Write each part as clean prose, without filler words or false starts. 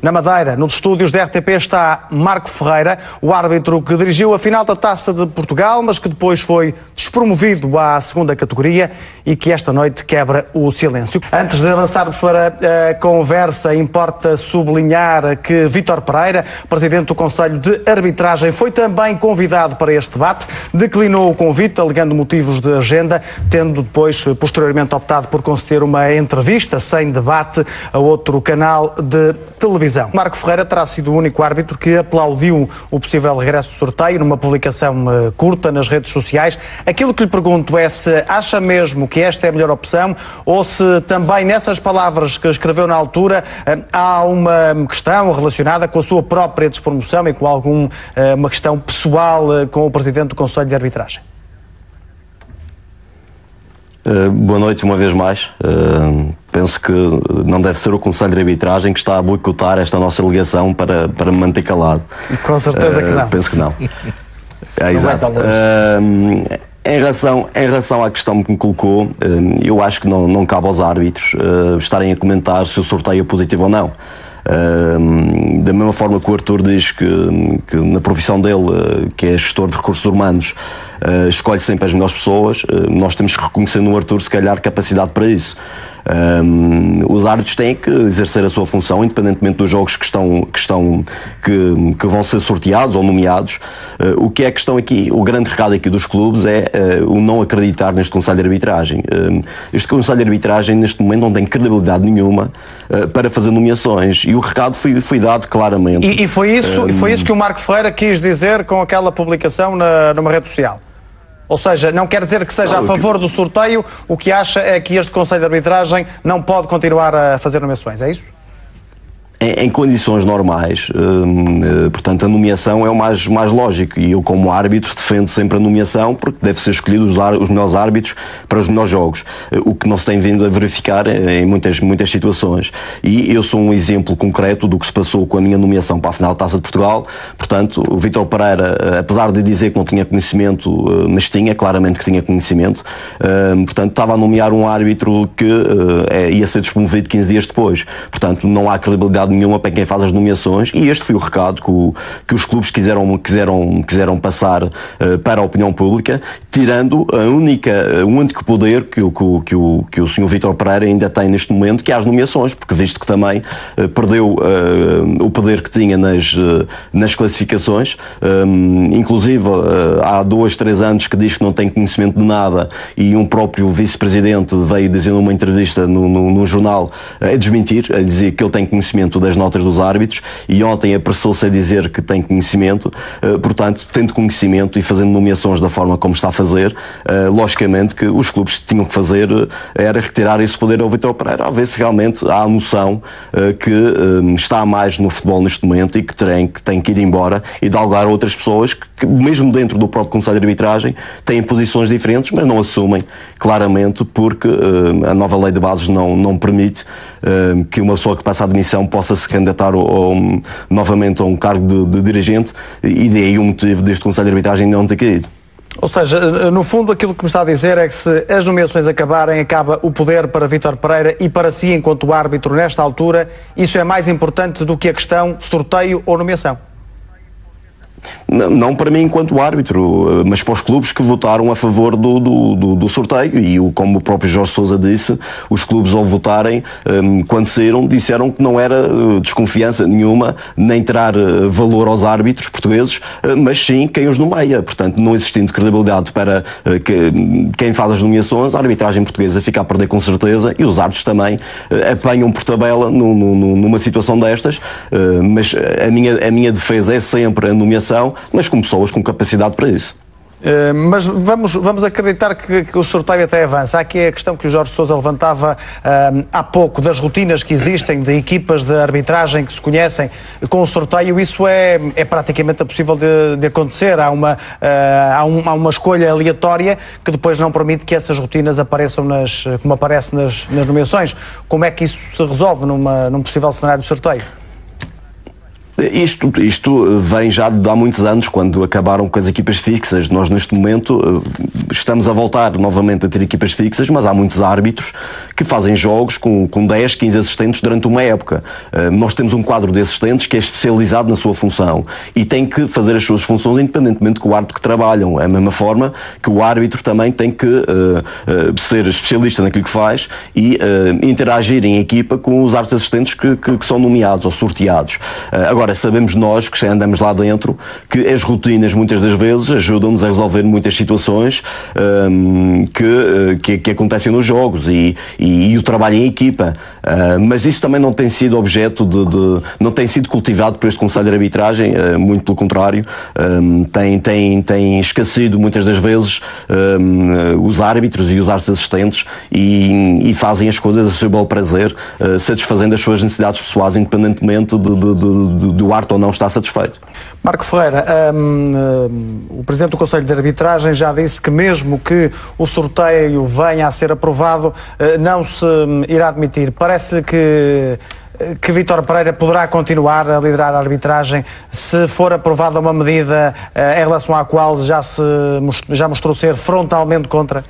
Na Madeira, nos estúdios da RTP, está Marco Ferreira, o árbitro que dirigiu a final da Taça de Portugal, mas que depois foi despromovido à segunda categoria e que esta noite quebra o silêncio. Antes de avançarmos para a conversa, importa sublinhar que Vítor Pereira, presidente do Conselho de Arbitragem, foi também convidado para este debate, declinou o convite, alegando motivos de agenda, tendo depois, posteriormente, optado por conceder uma entrevista sem debate a outro canal de televisão. Marco Ferreira terá sido o único árbitro que aplaudiu o possível regresso do sorteio numa publicação curta nas redes sociais. Aquilo que lhe pergunto é se acha mesmo que esta é a melhor opção ou se também nessas palavras que escreveu na altura há uma questão relacionada com a sua própria despromoção e com uma questão pessoal com o presidente do Conselho de Arbitragem. Boa noite uma vez mais. Penso que não deve ser o Conselho de Arbitragem que está a boicotar esta nossa ligação para me manter calado. Com certeza que não. Penso que não. Exato. Em relação à questão que me colocou, eu acho que não cabe aos árbitros estarem a comentar se o sorteio é positivo ou não. Da mesma forma que o Arthur diz que na profissão dele, que é gestor de recursos humanos, escolhe sempre as melhores pessoas, nós temos que reconhecer no Arthur, se calhar, capacidade para isso. Os árbitros têm que exercer a sua função, independentemente dos jogos que vão ser sorteados ou nomeados. O que é a questão aqui, o grande recado aqui dos clubes é o não acreditar neste Conselho de Arbitragem. Este Conselho de Arbitragem, neste momento, não tem credibilidade nenhuma para fazer nomeações, e o recado foi dado claramente. E foi isso que o Marco Ferreira quis dizer com aquela publicação numa rede social? Ou seja, não quer dizer que seja a favor do sorteio, o que acha é que este Conselho de Arbitragem não pode continuar a fazer nomeações, é isso? Em condições normais, portanto, a nomeação é o mais lógico, e eu, como árbitro, defendo sempre a nomeação, porque deve ser escolhido os melhores árbitros para os melhores jogos, o que não se tem vindo a verificar em muitas situações. E eu sou um exemplo concreto do que se passou com a minha nomeação para a final da Taça de Portugal. Portanto, o Vítor Pereira, apesar de dizer que não tinha conhecimento, mas claramente que tinha conhecimento, portanto, estava a nomear um árbitro que ia ser despromovido 15 dias depois. Portanto, não há credibilidade nenhuma para quem faz as nomeações, e este foi o recado que os clubes quiseram passar para a opinião pública, tirando o único poder que o Sr. Vítor Pereira ainda tem neste momento, que é as nomeações, porque visto que também perdeu o poder que tinha nas classificações, inclusive há 2-3 anos que diz que não tem conhecimento de nada, e um próprio vice-presidente veio dizer numa entrevista no jornal a desmentir, a dizer que ele tem conhecimento das notas dos árbitros, e ontem apressou-se a dizer que tem conhecimento. Portanto, tendo conhecimento e fazendo nomeações da forma como está a fazer, logicamente que os clubes tinham que fazer era retirar esse poder ao Vítor Pereira, a ver se realmente há a noção que está mais no futebol neste momento e que tem que ir embora e dar lugar a outras pessoas que, mesmo dentro do próprio Conselho de Arbitragem, têm posições diferentes, mas não assumem claramente, porque a nova lei de bases não permite que uma pessoa que passa a admissão possa se candidatar novamente a um cargo de dirigente, e daí o motivo deste Conselho de Arbitragem não ter caído. Ou seja, no fundo aquilo que me está a dizer é que se as nomeações acabarem, acaba o poder para Vítor Pereira e para si, enquanto árbitro, nesta altura, isso é mais importante do que a questão sorteio ou nomeação? Não para mim enquanto árbitro, mas para os clubes que votaram a favor do sorteio, e como o próprio Jorge Sousa disse, os clubes ao votarem, quando saíram, disseram que não era desconfiança nenhuma, nem tirar valor aos árbitros portugueses, mas sim quem os nomeia. Portanto, não existindo credibilidade para quem faz as nomeações, a arbitragem portuguesa fica a perder com certeza, e os árbitros também apanham por tabela numa situação destas, mas a minha defesa é sempre a nomeação, mas com pessoas com capacidade para isso. Mas vamos acreditar que o sorteio até avança. Há aqui a questão que o Jorge Sousa levantava há pouco, das rotinas que existem, de equipas de arbitragem que se conhecem com o sorteio. Isso é praticamente impossível de acontecer. Há uma escolha aleatória que depois não permite que essas rotinas apareçam como aparece nas nomeações. Como é que isso se resolve num possível cenário de sorteio? Isto vem já de há muitos anos, quando acabaram com as equipas fixas. Nós, neste momento, estamos a voltar novamente a ter equipas fixas, mas há muitos árbitros que fazem jogos com 10, 15 assistentes durante uma época. Nós temos um quadro de assistentes que é especializado na sua função e tem que fazer as suas funções independentemente com o árbitro que trabalham. É a mesma forma que o árbitro também tem que ser especialista naquilo que faz e interagir em equipa com os árbitros assistentes que são nomeados ou sorteados. Agora, sabemos nós, que já andamos lá dentro, que as rotinas muitas das vezes ajudam-nos a resolver muitas situações que acontecem nos jogos e o trabalho em equipa. Mas isso também não tem sido objeto não tem sido cultivado por este Conselho de Arbitragem, muito pelo contrário. Tem esquecido muitas das vezes os árbitros e os árbitros assistentes e fazem as coisas a seu belo prazer, satisfazendo as suas necessidades pessoais, independentemente do árbitro ou não estar satisfeito. Marco Ferreira, o Presidente do Conselho de Arbitragem já disse que mesmo que o sorteio venha a ser aprovado, não se irá admitir. Parece-lhe que Vítor Pereira poderá continuar a liderar a arbitragem se for aprovada uma medida em relação à qual já mostrou ser frontalmente contra?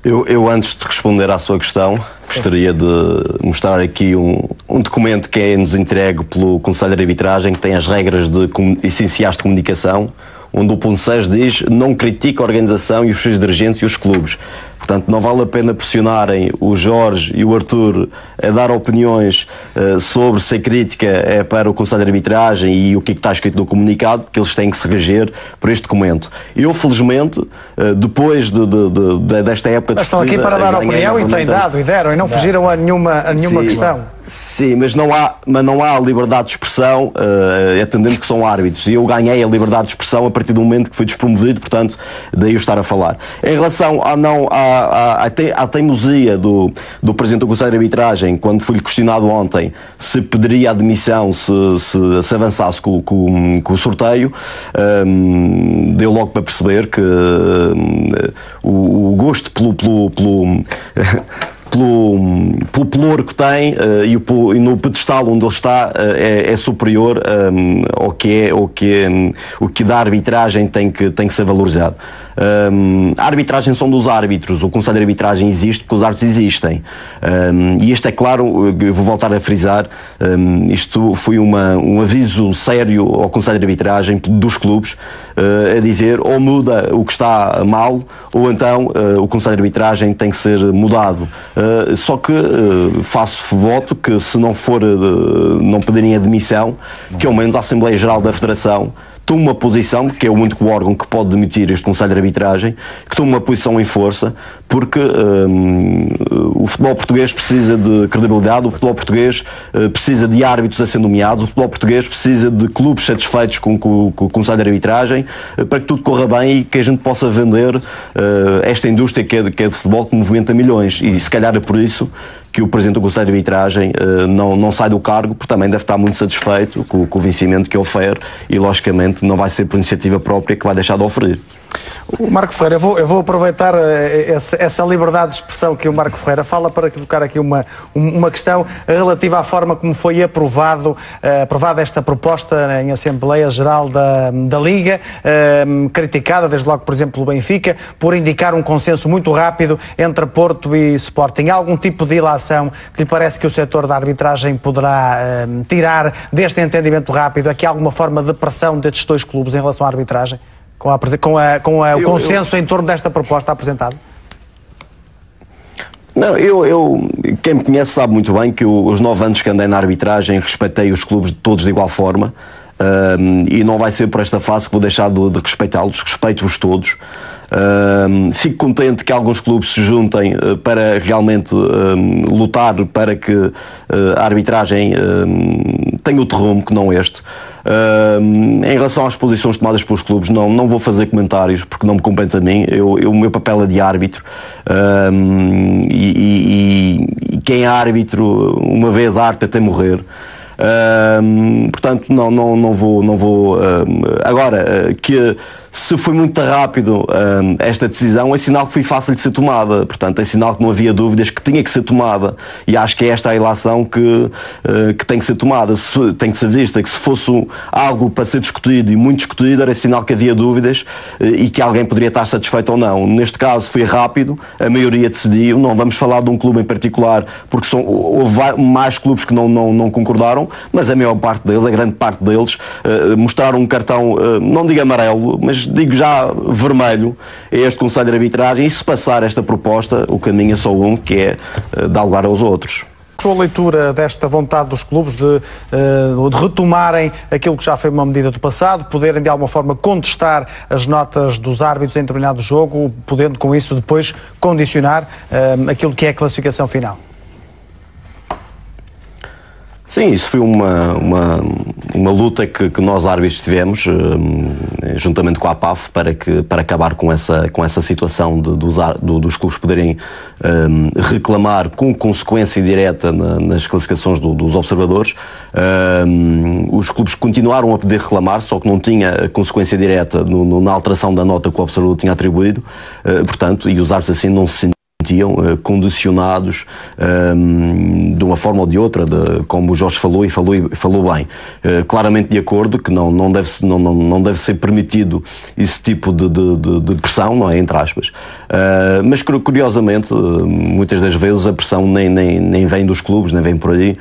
Eu, antes de responder à sua questão, gostaria de mostrar aqui um documento que é-nos entregue pelo Conselho de Arbitragem, que tem as regras essenciais de comunicação, onde o ponto 6 diz: não critica a organização e os seus dirigentes e os clubes. Portanto, não vale a pena pressionarem o Jorge e o Artur a dar opiniões sobre se a crítica é para o Conselho de Arbitragem e o que está escrito no comunicado, porque eles têm que se reger por este documento. Eu, felizmente, depois desta época de estão aqui para dar opinião e têm dado e deram e não fugiram a nenhuma questão. Sim, mas não há liberdade de expressão, atendendo que são árbitros. E eu ganhei a liberdade de expressão a partir do momento que fui despromovido, portanto, daí eu estar a falar. Em relação à teimosia do Presidente do Conselho de Arbitragem, quando foi-lhe questionado ontem se pediria admissão se avançasse com o sorteio, deu logo para perceber que o gosto pelo pelouro que tem e no pedestal onde ele está é superior ao que da arbitragem tem que ser valorizado. A arbitragem são dos árbitros, o Conselho de Arbitragem existe porque os árbitros existem. E isto é claro, eu vou voltar a frisar, isto foi um aviso sério ao Conselho de Arbitragem dos clubes, a dizer ou muda o que está mal ou então o Conselho de Arbitragem tem que ser mudado. Só que faço voto que se não não pedirem admissão, que ao menos a Assembleia Geral da Federação toma uma posição, que é o único órgão que pode demitir este Conselho de Arbitragem, que toma uma posição em força, porque o futebol português precisa de credibilidade, o futebol português precisa de árbitros a ser nomeados, o futebol português precisa de clubes satisfeitos com o Conselho de Arbitragem, para que tudo corra bem e que a gente possa vender esta indústria que é de futebol que movimenta milhões. E se calhar é por isso que o Presidente do Conselho de Arbitragem não sai do cargo, porque também deve estar muito satisfeito com o vencimento que ofere e, logicamente, não vai ser por iniciativa própria que vai deixar de oferir. O Marco Ferreira, eu vou aproveitar essa liberdade de expressão que o Marco Ferreira fala para colocar aqui uma questão relativa à forma como foi aprovada esta proposta em Assembleia Geral da Liga, criticada desde logo, por exemplo, o Benfica, por indicar um consenso muito rápido entre Porto e Sporting. Há algum tipo de ilação que lhe parece que o setor da arbitragem poderá tirar deste entendimento rápido? Aqui há alguma forma de pressão destes dois clubes em relação à arbitragem? Com o consenso em torno desta proposta apresentada? Não, quem me conhece sabe muito bem que os 9 anos que andei na arbitragem respeitei os clubes todos de igual forma, e não vai ser por esta fase que vou deixar de respeitá-los, respeito-os todos. Fico contente que alguns clubes se juntem para realmente lutar para que a arbitragem tenha outro rumo que não este. Em relação às posições tomadas pelos clubes, não vou fazer comentários porque não me compete a mim. O meu papel é de árbitro, e quem é árbitro uma vez a arte até morrer. Portanto, não vou agora que Se foi muito rápido esta decisão, é sinal que foi fácil de ser tomada. Portanto, é sinal que não havia dúvidas que tinha que ser tomada. E acho que é esta a ilação que tem que ser tomada. Tem que ser vista que se fosse algo para ser discutido e muito discutido, era sinal que havia dúvidas e que alguém poderia estar satisfeito ou não. Neste caso foi rápido, a maioria decidiu. Não vamos falar de um clube em particular, porque houve mais clubes que não concordaram, mas a maior parte deles, a grande parte deles, mostraram um cartão, não digo amarelo, mas digo já vermelho, a este Conselho de Arbitragem, e se passar esta proposta, o caminho é só um, que é dar lugar aos outros. A sua leitura desta vontade dos clubes de retomarem aquilo que já foi uma medida do passado, poderem de alguma forma contestar as notas dos árbitros em determinado jogo, podendo com isso depois condicionar aquilo que é a classificação final? Sim, isso foi uma luta que nós árbitros tivemos, juntamente com a APAF, para acabar com essa situação dos clubes poderem reclamar com consequência direta nas classificações dos observadores. Os clubes continuaram a poder reclamar, só que não tinha consequência direta na alteração da nota que o observador tinha atribuído, portanto, e os árbitros assim não se sentiam condicionados de uma forma ou de outra, como o Jorge falou e falou bem. Claramente de acordo que não deve ser permitido esse tipo de pressão, não é? Entre aspas. Mas curiosamente, muitas das vezes a pressão nem vem dos clubes, nem vem por aí.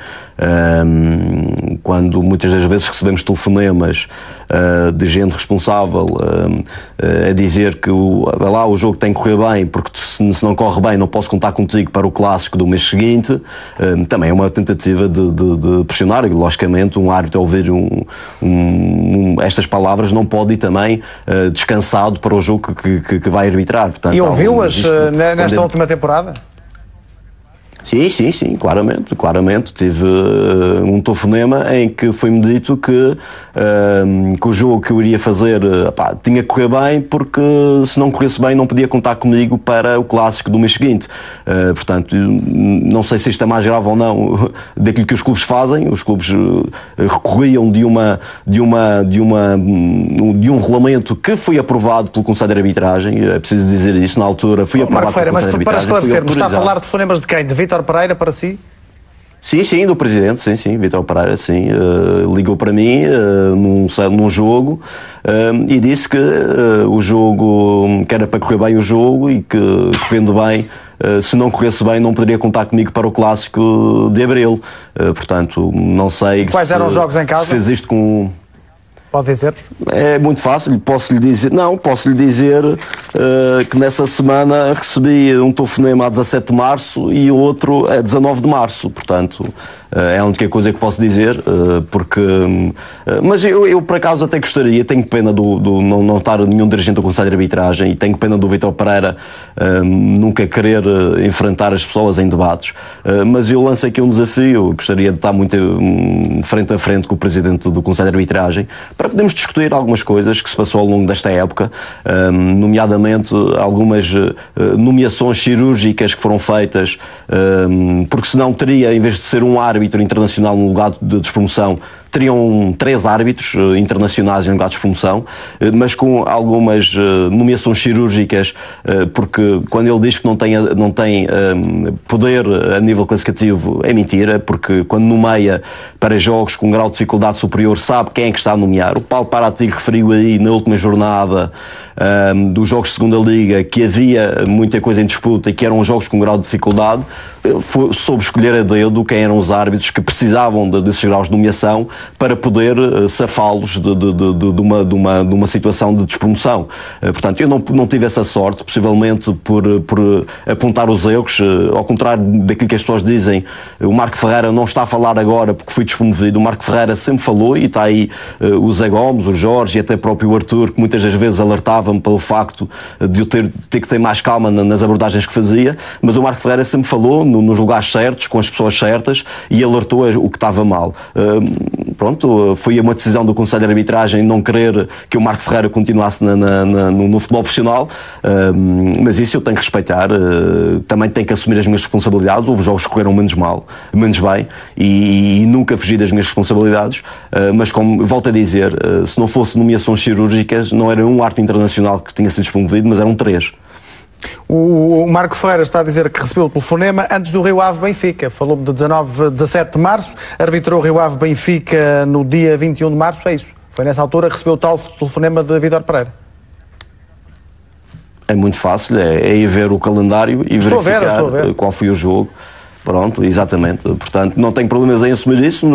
Quando muitas das vezes recebemos telefonemas de gente responsável a dizer que o jogo tem que correr bem, porque se não corre bem não posso contar contigo para o clássico do mês seguinte, também é uma tentativa de pressionar, e logicamente um árbitro a ouvir estas palavras não pode ir também descansado para o jogo que vai arbitrar. Portanto, e ouviu-as nesta última temporada? Sim, claramente. Tive um telefonema em que foi-me dito que o jogo que eu iria fazer tinha que correr bem, porque se não corresse bem não podia contar comigo para o clássico do mês seguinte. Portanto, não sei se isto é mais grave ou não daquilo que os clubes fazem. Os clubes recorriam de um regulamento que foi aprovado pelo Conselho de Arbitragem. É preciso dizer isso, na altura foi aprovado pelo Conselho de Arbitragem. Mas para esclarecermos, está a falar de telefonemas de quem? De Vítor Pereira para si? Sim, do Presidente, sim, Vítor Pereira, sim, ligou para mim num jogo e disse que o jogo, que era para correr bem o jogo e que, correndo bem, se não corresse bem não poderia contar comigo para o clássico de Abril. Portanto, não sei quais eram os jogos em casa? Se fez isto com... Pode dizer? É muito fácil, posso-lhe dizer que nessa semana recebi um telefonema a 17 de março e o outro a 19 de março, portanto é a única coisa que posso dizer, porque... Mas eu por acaso até gostaria, tenho pena do não estar nenhum dirigente do Conselho de Arbitragem e tenho pena do Vítor Pereira nunca querer enfrentar as pessoas em debates, mas eu lanço aqui um desafio, gostaria de estar muito frente a frente com o Presidente do Conselho de Arbitragem, para podermos discutir algumas coisas que se passou ao longo desta época, nomeadamente algumas nomeações cirúrgicas que foram feitas, porque senão teria, em vez de ser um árbitro internacional no lugar de despromoção, teriam 3 árbitros internacionais em lugar de despromoção, mas com algumas nomeações cirúrgicas, porque quando ele diz que não tem poder a nível classificativo, é mentira, porque quando nomeia para jogos com um grau de dificuldade superior, sabe quem é que está a nomear. O Paulo Parati referiu aí na última jornada dos jogos de segunda liga que havia muita coisa em disputa e que eram jogos com grau de dificuldade, soube escolher a dedo quem eram os árbitros que precisavam desses graus de nomeação para poder safá-los de uma situação de despromoção. Portanto, eu não tive essa sorte, possivelmente por apontar os erros, ao contrário daquilo que as pessoas dizem. O Marco Ferreira não está a falar agora porque foi despromovido. O Marco Ferreira sempre falou, e está aí o Zé Gomes, o Jorge e até próprio o Arthur, que muitas das vezes alertava-me pelo facto de eu ter que ter mais calma nas abordagens que fazia, mas o Marco Ferreira sempre falou nos lugares certos, com as pessoas certas, e alertou o que estava mal. pronto, foi uma decisão do Conselho de Arbitragem não querer que o Marco Ferreira continuasse no futebol profissional, mas isso eu tenho que respeitar, também tenho que assumir as minhas responsabilidades. Houve jogos que correram menos bem, e nunca fugi das minhas responsabilidades, mas como volto a dizer, se não fosse nomeações cirúrgicas, não era um árbitro internacional que tinha sido despromovido, mas eram 3. O Marco Ferreira está a dizer que recebeu o telefonema antes do Rio Ave Benfica. Falou-me de 17 de março, arbitrou o Rio Ave Benfica no dia 21 de março, é isso? Foi nessa altura que recebeu o tal telefonema de Vítor Pereira. É muito fácil, é ir ver o calendário e verificar qual foi o jogo. Pronto, exatamente. Portanto, não tenho problemas em assumir isso.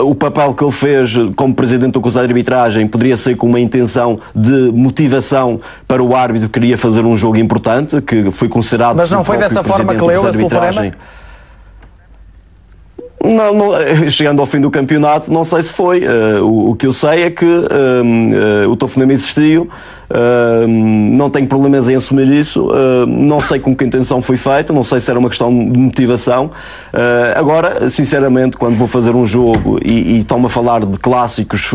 O papel que ele fez como presidente do Conselho de Arbitragem poderia ser com uma intenção de motivação para o árbitro que queria fazer um jogo importante, que foi considerado... Mas não foi dessa forma que leu esse telefonema? Não, chegando ao fim do campeonato, não sei se foi. O que eu sei é que o telefonema existiu. Não tenho problemas em assumir isso, não sei com que intenção foi feito, não sei se era uma questão de motivação. Agora, sinceramente, quando vou fazer um jogo e estão-me a falar de clássicos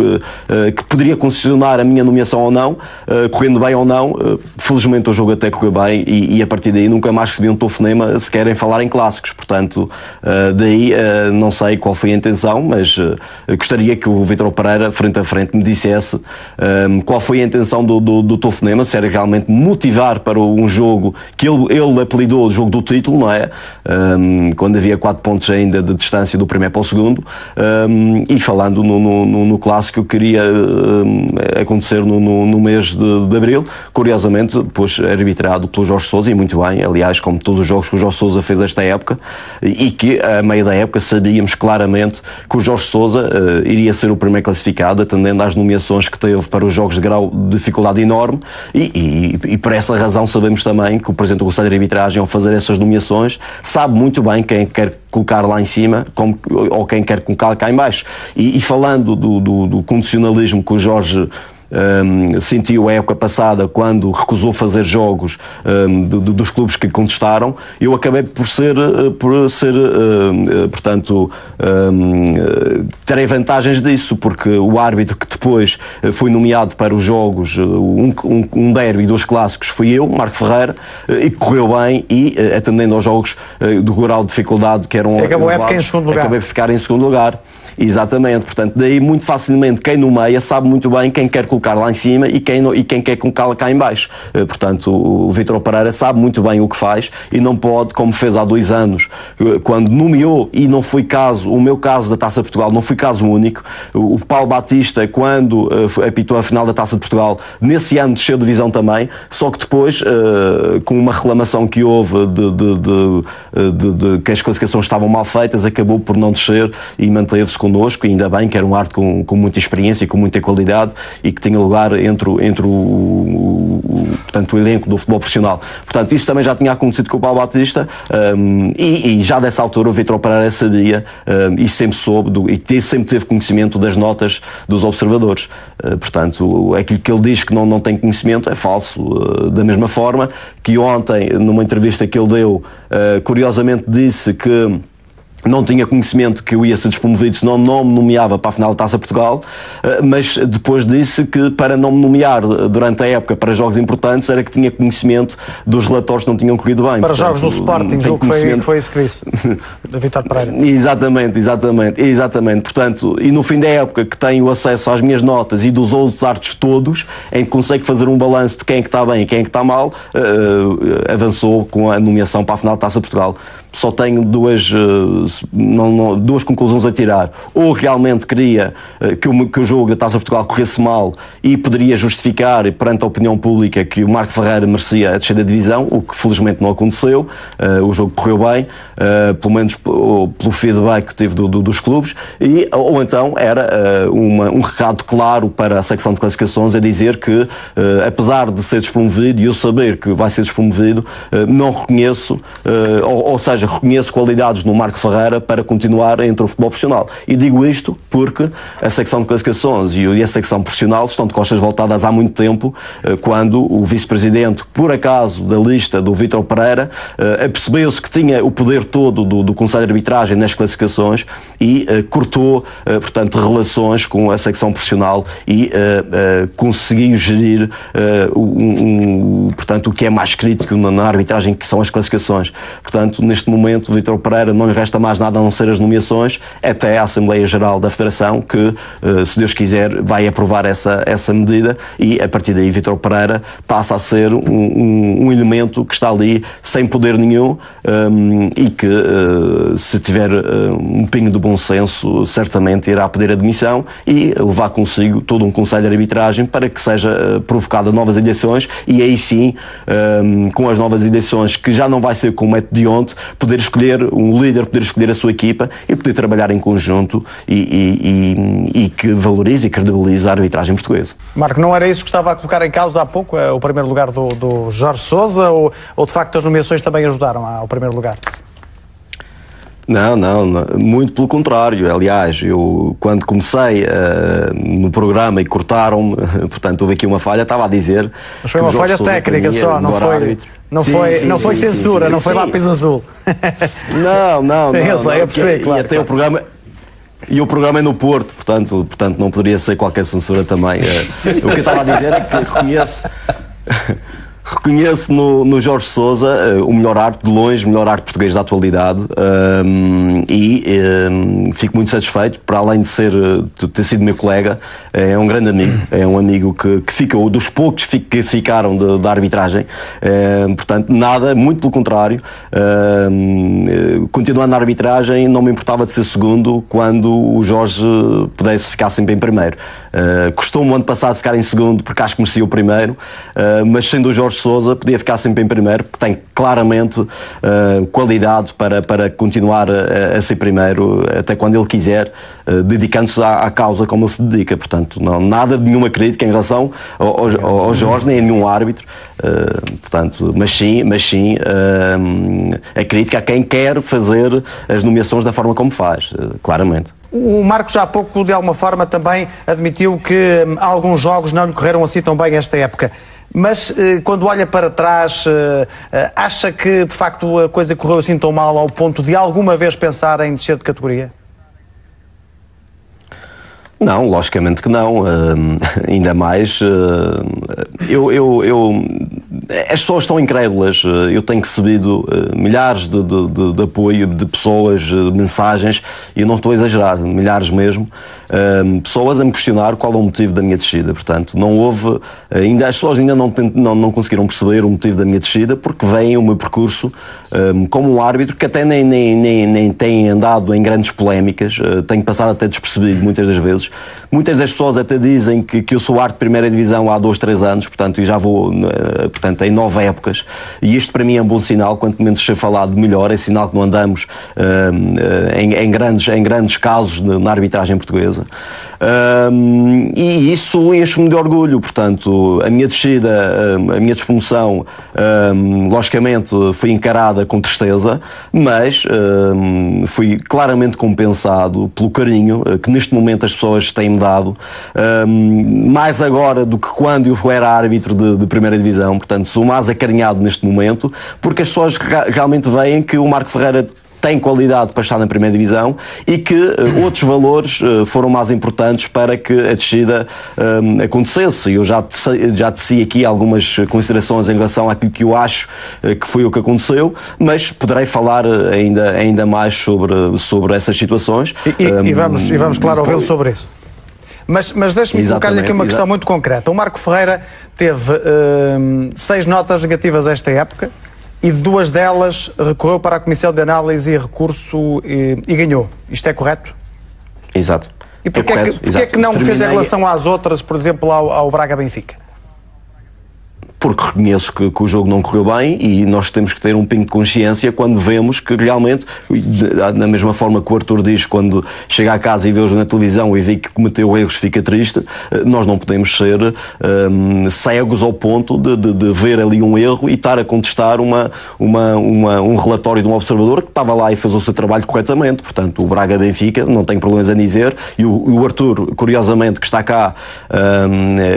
que poderia condicionar a minha nomeação ou não, correndo bem ou não, felizmente o jogo até correu bem e a partir daí nunca mais recebi um telefonema se querem falar em clássicos. Portanto, daí não sei qual foi a intenção, mas gostaria que o Vítor Pereira, frente a frente, me dissesse qual foi a intenção do telefonema, se era realmente motivar para um jogo que ele apelidou de jogo do título, não é? Quando havia 4 pontos ainda de distância do primeiro para o segundo, e falando no clássico que queria acontecer no mês de abril, curiosamente, depois arbitrado pelo Jorge Sousa, e muito bem, aliás, como todos os jogos que o Jorge Sousa fez esta época, e que a meio da época sabíamos claramente que o Jorge Sousa iria ser o primeiro classificado, atendendo às nomeações que teve para os jogos de grau de dificuldade enorme, e por essa razão sabemos também que o Presidente do Conselho de Arbitragem, ao fazer essas nomeações, sabe muito bem quem quer colocar lá em cima ou quem quer colocar cá em baixo. E falando do condicionalismo que o Jorge sentiu a época passada quando recusou fazer jogos dos clubes que contestaram, eu acabei por portanto, terei vantagens disso, porque o árbitro que depois foi nomeado para os jogos, um derby e 2 clássicos, fui eu, Marco Ferreira, e correu bem, e atendendo aos jogos do grau de dificuldade que eram acabou a época em segundo lugar. Acabei por ficar em segundo lugar. Exatamente, portanto, daí muito facilmente quem nomeia sabe muito bem quem quer colocar lá em cima e quem quer colocar cá em baixo. Portanto, o Vítor Pereira sabe muito bem o que faz e não pode, como fez há 2 anos, quando nomeou, e não foi caso, o meu caso da Taça de Portugal não foi caso único, o Paulo Batista, quando apitou a final da Taça de Portugal, nesse ano desceu de divisão também, só que depois, com uma reclamação que houve de que as classificações estavam mal feitas, acabou por não descer e manteve-se connosco, e ainda bem que era um árbitro com muita experiência e com muita qualidade e que tinha lugar entre portanto, o elenco do futebol profissional. Portanto, isso também já tinha acontecido com o Paulo Batista, e já dessa altura o Vítor Pereira sabia e sempre soube e sempre teve conhecimento das notas dos observadores. Portanto, aquilo que ele diz que não tem conhecimento é falso. Da mesma forma que ontem, numa entrevista que ele deu, curiosamente disse que não tinha conhecimento que eu ia ser despromovido, senão não me nomeava para a final da Taça Portugal, mas depois disse que para não me nomear durante a época para jogos importantes era que tinha conhecimento dos relatórios que não tinham corrido bem. Para jogos do Sporting, jogo que foi isso que disse, de Vítor Pereira. Exatamente. Portanto, e no fim da época que tenho acesso às minhas notas e dos outros árbitros todos, em que consegue fazer um balanço de quem é que está bem e quem é que está mal, avançou com a nomeação para a final da Taça Portugal. Só tenho duas conclusões a tirar. Ou realmente queria que o jogo da Taça de Portugal corresse mal e poderia justificar perante a opinião pública que o Marco Ferreira merecia a descer da divisão, o que felizmente não aconteceu. O jogo correu bem, pelo menos pelo feedback que teve dos clubes, ou então era um recado claro para a secção de classificações a dizer que, apesar de ser despromovido e eu saber que vai ser despromovido, não reconheço, ou seja, seja, reconheço qualidades no Marco Ferreira para continuar entre o futebol profissional. E digo isto porque a secção de classificações e a secção profissional estão de costas voltadas há muito tempo, quando o vice-presidente, por acaso, da lista do Vítor Pereira, apercebeu-se que tinha o poder todo do Conselho de Arbitragem nas classificações e cortou, portanto, relações com a secção profissional e conseguiu gerir portanto, o que é mais crítico na arbitragem, que são as classificações. Portanto, neste momento, Vítor Pereira não lhe resta mais nada a não ser as nomeações até à Assembleia Geral da Federação, que, se Deus quiser, vai aprovar essa medida, e a partir daí Vítor Pereira passa a ser um elemento que está ali sem poder nenhum, e que, se tiver um pingo de bom senso, certamente irá pedir admissão e levar consigo todo um Conselho de Arbitragem para que seja provocada novas eleições, e aí sim, com as novas eleições, que já não vai ser como o método de ontem, poder escolher um líder, poder escolher a sua equipa e poder trabalhar em conjunto e que valorize e credibilize a arbitragem portuguesa. Marco, não era isso que estava a colocar em causa há pouco, o primeiro lugar do Jorge Sousa, ou de facto as nomeações também ajudaram ao primeiro lugar? Não, muito pelo contrário. Aliás, eu quando comecei no programa e cortaram-me, portanto houve aqui uma falha, estava a dizer... Mas foi uma falha técnica só, não foi censura, não foi lápis azul. Não. Eu sei, eu percebi, claro. E até o programa... E o programa é no Porto, portanto não poderia ser qualquer censura também. O que eu estava a dizer é que reconheço no Jorge Sousa o melhor árbitro, de longe, o melhor árbitro português da atualidade, e fico muito satisfeito, para além de ter sido meu colega, é um grande amigo, é um amigo que ficou, dos poucos que ficaram da arbitragem, portanto nada, muito pelo contrário, continuando na arbitragem não me importava de ser segundo quando o Jorge pudesse ficar sempre em primeiro. Custou-me o ano passado ficar em segundo porque acho que merecia o primeiro, mas sendo o Jorge Sousa podia ficar sempre em primeiro porque tem claramente qualidade para continuar a ser primeiro até quando ele quiser, dedicando-se à causa como ele se dedica. Portanto, nada de nenhuma crítica em relação ao Jorge nem a nenhum árbitro, portanto, mas sim a crítica a quem quer fazer as nomeações da forma como faz, claramente. O Marcos já há pouco, de alguma forma, também admitiu que alguns jogos não lhe correram assim tão bem esta época. Mas quando olha para trás, acha que de facto a coisa correu assim tão mal ao ponto de alguma vez pensar em descer de categoria? Não, logicamente que não. Ainda mais, as pessoas estão incrédulas. Eu tenho recebido milhares de apoio de pessoas, mensagens, e eu não estou a exagerar, milhares mesmo, pessoas a me questionar qual é o motivo da minha descida. Portanto, não houve, as pessoas ainda não conseguiram perceber o motivo da minha descida, porque veem o meu percurso como um árbitro que até nem tem andado em grandes polémicas, tenho passado até despercebido muitas das vezes. Muitas das pessoas até dizem que eu sou árbitro de primeira divisão há 2, 3 anos, portanto, e já vou, portanto, em 9 épocas, e isto para mim é um bom sinal. Quanto menos ser falado, melhor. É sinal que não andamos em grandes casos na arbitragem portuguesa. E isso enche-me de orgulho. Portanto, a minha descida, a minha despromoção, logicamente foi encarada com tristeza, mas fui claramente compensado pelo carinho que neste momento as pessoas têm-me dado, mais agora do que quando eu era árbitro de primeira divisão. Portanto, sou mais acarinhado neste momento, porque as pessoas realmente veem que o Marco Ferreira tem qualidade para estar na primeira divisão e que outros valores foram mais importantes para que a descida acontecesse. Eu já teci aqui algumas considerações em relação àquilo que eu acho que foi o que aconteceu, mas poderei falar ainda mais sobre essas situações. E vamos claro, ouvi-lo sobre isso. Mas deixe-me colocar-lhe aqui uma questão muito concreta. O Marco Ferreira teve 6 notas negativas esta época, e de 2 delas recorreu para a Comissão de Análise e Recurso e ganhou. Isto é correto? Exato. E porquê é que não fez em relação às outras, por exemplo, ao Braga Benfica? porque reconheço que o jogo não correu bem e nós temos que ter um pingo de consciência quando vemos que realmente, da mesma forma que o Arthur diz, quando chega à casa e vê o jogo na televisão e vê que cometeu erros, fica triste, nós não podemos ser cegos ao ponto de ver ali um erro e estar a contestar um relatório de um observador que estava lá e fez o seu trabalho corretamente. Portanto, o Braga-Benfica, não tenho problemas a dizer, e o Arthur, curiosamente, que está cá,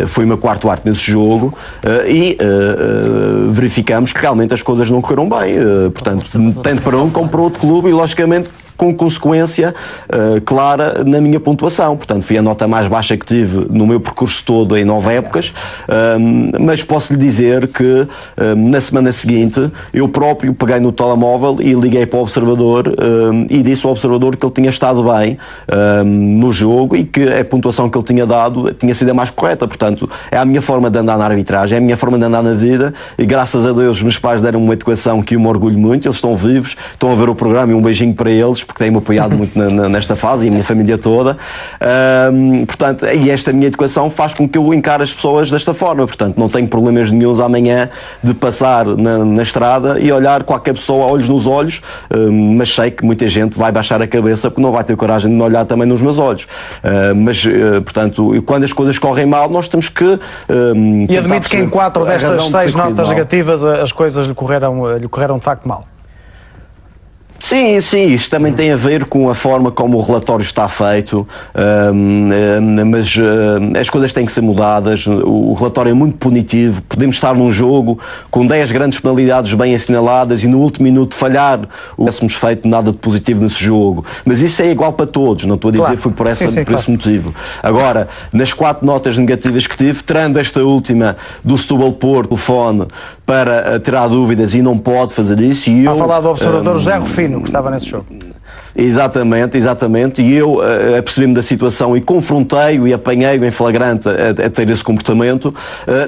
foi o meu quarto árbitro nesse jogo, e verificamos que realmente as coisas não correram bem. Portanto, tanto para um como para outro clube, e logicamente com consequência clara na minha pontuação. Portanto, foi a nota mais baixa que tive no meu percurso todo em 9 épocas, mas posso lhe dizer que na semana seguinte eu próprio peguei no telemóvel e liguei para o Observador e disse ao Observador que ele tinha estado bem no jogo e que a pontuação que ele tinha dado tinha sido a mais correta. Portanto, é a minha forma de andar na arbitragem, é a minha forma de andar na vida, e graças a Deus os meus pais deram uma educação que eu me orgulho muito. Eles estão vivos, estão a ver o programa, e um beijinho para eles, porque têm-me apoiado muito nesta fase, e a minha família toda. Portanto, e esta minha educação faz com que eu encare as pessoas desta forma. Portanto, não tenho problemas nenhuns amanhã de passar na estrada e olhar qualquer pessoa olhos nos olhos, mas sei que muita gente vai baixar a cabeça porque não vai ter coragem de me olhar também nos meus olhos. Portanto, quando as coisas correm mal, nós temos que... E admite que em 4 destas 6 notas negativas as coisas lhe correram de facto mal. Sim, isto também tem a ver com a forma como o relatório está feito, mas as coisas têm que ser mudadas. O relatório é muito punitivo. Podemos estar num jogo com 10 grandes penalidades bem assinaladas e no último minuto falhar, não tivéssemos feito nada de positivo nesse jogo. Mas isso é igual para todos, não estou a dizer, claro, foi por esse motivo. Agora, nas 4 notas negativas que tive, tirando esta última do Setúbal Porto, telefone para tirar dúvidas, e não pode fazer isso. E eu, falar do observador José Rufino, que estava nesse jogo. Exatamente, e eu apercebi-me da situação e confrontei-o e apanhei-o em flagrante a ter esse comportamento,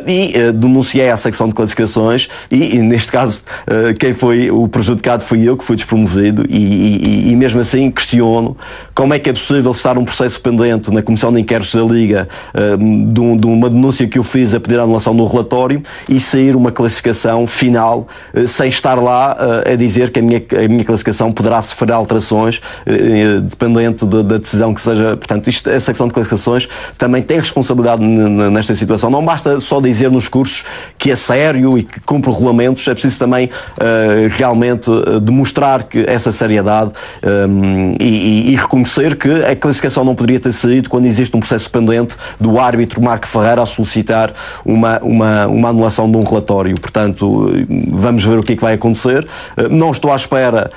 e denunciei à secção de classificações, e neste caso quem foi o prejudicado fui eu, que fui despromovido, e mesmo assim questiono como é que é possível estar um processo pendente na Comissão de Inquéritos da Liga de uma denúncia que eu fiz a pedir a anulação do relatório e sair uma classificação final sem estar lá a dizer que a minha classificação poderá sofrer alterações dependente da decisão que seja. Portanto, a secção de classificações também tem responsabilidade nesta situação. Não basta só dizer nos cursos que é sério e que cumpre regulamentos, é preciso também realmente demonstrar que essa seriedade e reconhecer que a classificação não poderia ter saído quando existe um processo pendente do árbitro Marco Ferreira a solicitar uma anulação de um relatório. Portanto, vamos ver o que é que vai acontecer. Não estou à espera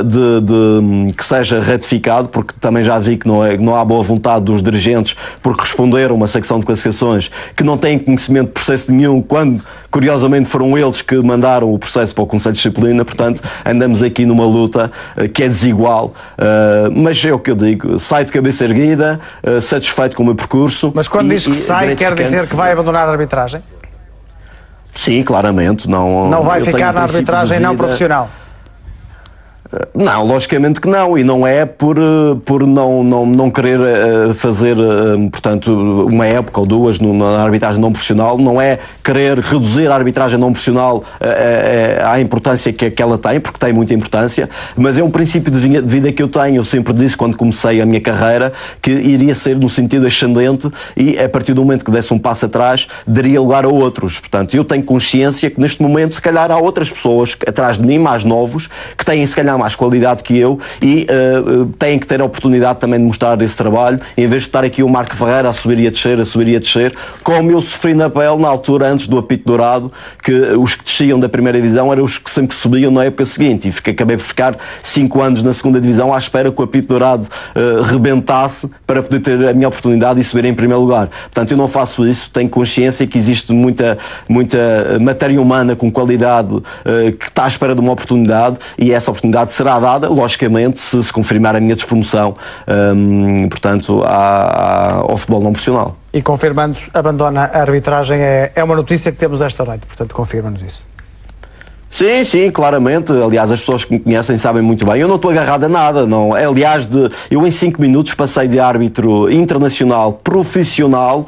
de que seja ratificado, porque também já vi que não há boa vontade dos dirigentes, porque responderam a uma secção de classificações que não têm conhecimento de processo nenhum, quando curiosamente foram eles que mandaram o processo para o Conselho de Disciplina. Portanto, andamos aqui numa luta que é desigual, mas é o que eu digo, saio de cabeça erguida, satisfeito com o meu percurso. Mas quando diz que sai, quer dizer que vai abandonar a arbitragem? Sim, claramente. Não vai ficar na arbitragem não profissional? Não, logicamente que não, e não é por não querer fazer, portanto, uma época ou duas na arbitragem não profissional, não é querer reduzir a arbitragem não profissional à importância que ela tem, porque tem muita importância, mas é um princípio de vida que eu tenho. Eu sempre disse, quando comecei a minha carreira, que iria ser no sentido ascendente, e a partir do momento que desse um passo atrás, daria lugar a outros. Portanto, eu tenho consciência que neste momento, se calhar, há outras pessoas atrás de mim, mais novos, que têm, se calhar, mais qualidade que eu, e têm que ter a oportunidade também de mostrar esse trabalho, em vez de estar aqui o Marco Ferreira a subir e a descer, como eu sofri na pele na altura, antes do apito dourado, que os que desciam da primeira divisão eram os que sempre subiam na época seguinte, e acabei por ficar 5 anos na segunda divisão à espera que o apito dourado rebentasse para poder ter a minha oportunidade e subir em primeiro lugar. Portanto, eu não faço isso, tenho consciência que existe muita matéria humana com qualidade que está à espera de uma oportunidade, e essa oportunidade será dada, logicamente, se confirmar a minha despromoção, portanto, ao futebol não profissional. E confirmando, abandona a arbitragem, é uma notícia que temos esta noite, portanto, confirma-nos isso. Sim, sim, claramente. Aliás, as pessoas que me conhecem sabem muito bem. Eu não estou agarrado a nada, não. Aliás, eu em 5 minutos passei de árbitro internacional profissional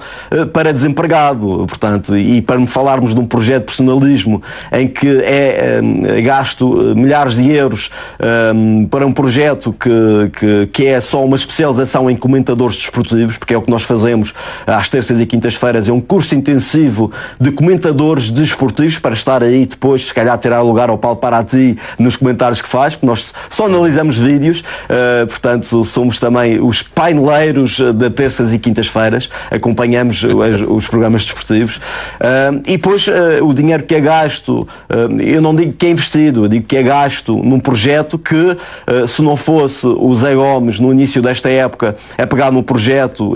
para desempregado. Portanto, e para me falarmos de um projeto de profissionalismo em que gasto milhares de euros para um projeto que é só uma especialização em comentadores desportivos, porque é o que nós fazemos às terças e quintas-feiras, é um curso intensivo de comentadores desportivos para estar aí depois, se calhar, tirar lugar ao Paulo Parati nos comentários que faz, porque nós só analisamos vídeos, portanto somos também os paineleiros de terças e quintas-feiras, acompanhamos os programas desportivos, e depois o dinheiro que é gasto, eu não digo que é investido, eu digo que é gasto num projeto que, se não fosse o Zé Gomes no início desta época a pegar no projeto,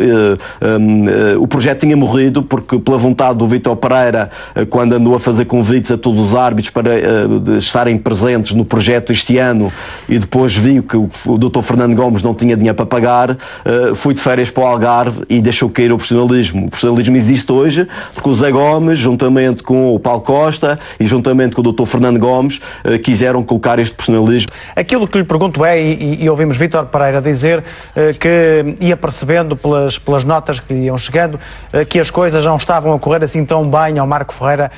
o projeto tinha morrido, porque pela vontade do Vítor Pereira, quando andou a fazer convites a todos os árbitros para estarem presentes no projeto este ano, e depois viu que o Dr. Fernando Gomes não tinha dinheiro para pagar, fui de férias para o Algarve e deixou cair o profissionalismo. O profissionalismo existe hoje porque o Zé Gomes, juntamente com o Paulo Costa e juntamente com o Dr. Fernando Gomes, quiseram colocar este profissionalismo. Aquilo que lhe pergunto é, e ouvimos Vítor Pereira dizer que ia percebendo pelas notas que lhe iam chegando, que as coisas não estavam a correr assim tão bem ao Marco Ferreira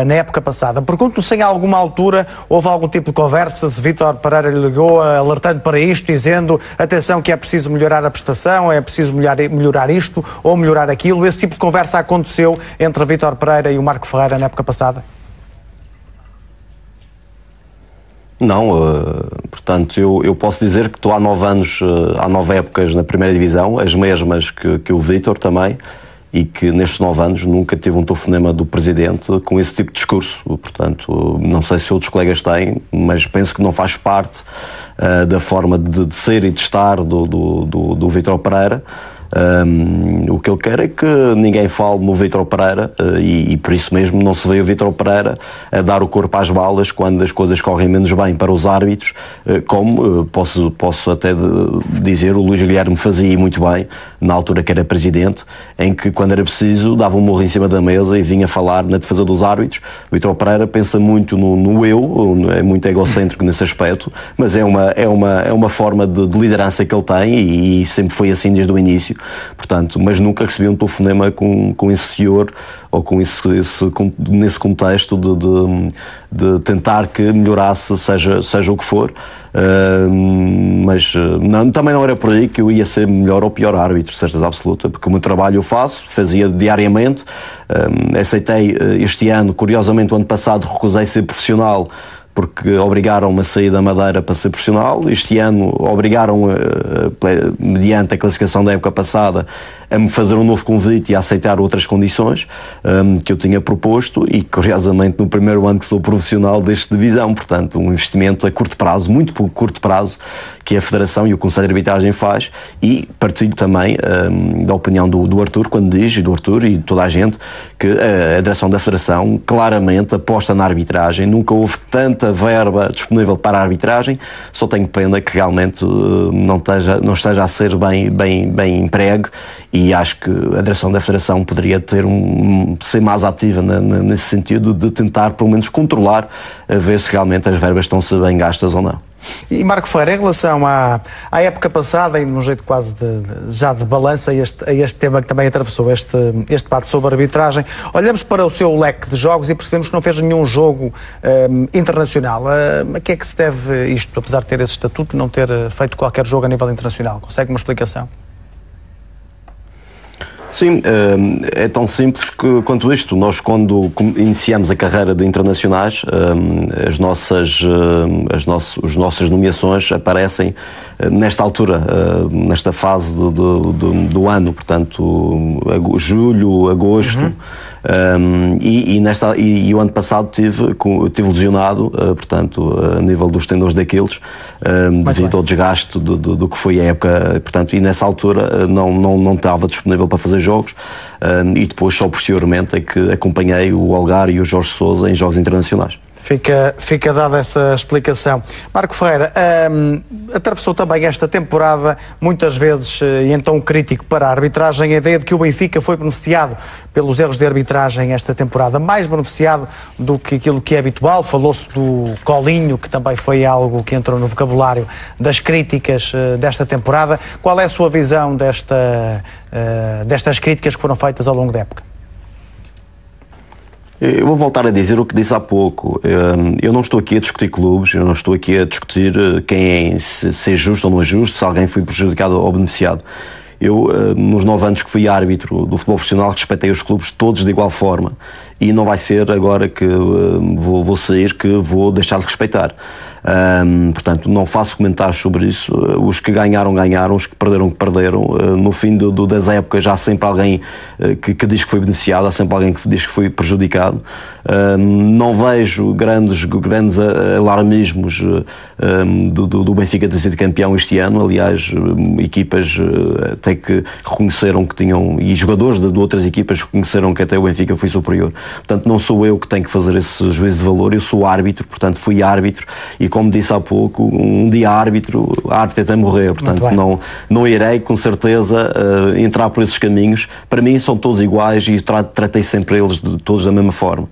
na época passada. Pergunto se em alguma altura houve algum tipo de conversa, se Vítor Pereira lhe ligou alertando para isto, dizendo atenção que é preciso melhorar a prestação, é preciso melhorar isto ou melhorar aquilo. Esse tipo de conversa aconteceu entre Vítor Pereira e o Marco Ferreira na época passada? Não, portanto, eu posso dizer que estou há 9 anos, há 9 épocas na primeira divisão, as mesmas que o Vítor também, e que nestes 9 anos nunca tive um telefonema do Presidente com esse tipo de discurso. Portanto, não sei se outros colegas têm, mas penso que não faz parte da forma de ser e de estar do Vítor Pereira. O que ele quer é que ninguém fale no Vítor Pereira, e por isso mesmo não se vê o Vítor Pereira a dar o corpo às balas quando as coisas correm menos bem para os árbitros, como posso até dizer, o Luís Guilherme fazia muito bem na altura que era Presidente, em que quando era preciso dava um morro em cima da mesa e vinha falar na defesa dos árbitros. O Vítor Pereira pensa muito no eu, é muito egocêntrico nesse aspecto, mas é uma forma de liderança que ele tem, e sempre foi assim desde o início. Portanto, mas nunca recebi um telefonema com esse senhor, ou com nesse contexto de tentar que melhorasse, seja o que for. Mas também não era por aí que eu ia ser melhor ou pior árbitro, certeza absoluta, porque o meu trabalho eu faço, fazia diariamente. Aceitei este ano, curiosamente o ano passado recusei ser profissional, porque obrigaram-me a sair da Madeira para ser profissional. Este ano obrigaram, mediante a classificação da época passada, a me fazer um novo convite e a aceitar outras condições que eu tinha proposto, e curiosamente no primeiro ano que sou profissional desta divisão. Portanto, um investimento a curto prazo, muito curto prazo, que a Federação e o Conselho de Arbitragem faz, e partilho também da opinião do Artur, quando diz, e do Artur e de toda a gente, que a direção da Federação claramente aposta na arbitragem. Nunca houve tanta verba disponível para a arbitragem. Só tenho pena que realmente não esteja a ser bem empregue, e acho que a direção da Federação poderia ser mais ativa nesse sentido, de tentar pelo menos controlar, a ver se realmente as verbas estão a ser bem gastas ou não. E Marco Ferreira, em relação à época passada, e num jeito quase já de balanço a este tema que também atravessou este debate sobre a arbitragem, olhamos para o seu leque de jogos e percebemos que não fez nenhum jogo internacional. A que é que se deve isto, apesar de ter esse estatuto, não ter feito qualquer jogo a nível internacional? Consegue uma explicação? Sim, é tão simples quanto isto. Nós, quando iniciamos a carreira de internacionais, as nossas nomeações aparecem nesta altura, nesta fase do ano, portanto, julho, agosto. E o ano passado tive lesionado, portanto, a nível dos tendões de Aquiles, devido ao desgaste do que foi a época, portanto, e nessa altura não estava disponível para fazer jogos, e depois só posteriormente é que acompanhei o Algar e o Jorge Sousa em jogos internacionais. Fica dada essa explicação. Marco Ferreira, atravessou também esta temporada, muitas vezes, e então crítico para a arbitragem, a ideia de que o Benfica foi beneficiado pelos erros de arbitragem esta temporada, mais beneficiado do que aquilo que é habitual. Falou-se do colinho, que também foi algo que entrou no vocabulário das críticas desta temporada. Qual é a sua visão destas críticas que foram feitas ao longo da época? Eu vou voltar a dizer o que disse há pouco. Eu não estou aqui a discutir clubes, eu não estou aqui a discutir se é justo ou não é justo, se alguém foi prejudicado ou beneficiado. Eu, nos 9 anos que fui árbitro do futebol profissional, respeitei os clubes todos de igual forma. E não vai ser agora que vou sair que vou deixar de respeitar. Portanto, não faço comentários sobre isso. Os que ganharam, ganharam. Os que perderam. No fim das épocas há sempre alguém que diz que foi beneficiado, há sempre alguém que diz que foi prejudicado. Não vejo grandes alarmismos do Benfica ter sido campeão este ano. Aliás, equipas até que reconheceram que tinham, e jogadores de outras equipas reconheceram que até o Benfica foi superior. Portanto, não sou eu que tenho que fazer esse juízo de valor, eu sou árbitro, portanto fui árbitro e, como disse há pouco, um dia árbitro até morrer, portanto não irei com certeza entrar por esses caminhos. Para mim são todos iguais e tratei sempre eles todos da mesma forma.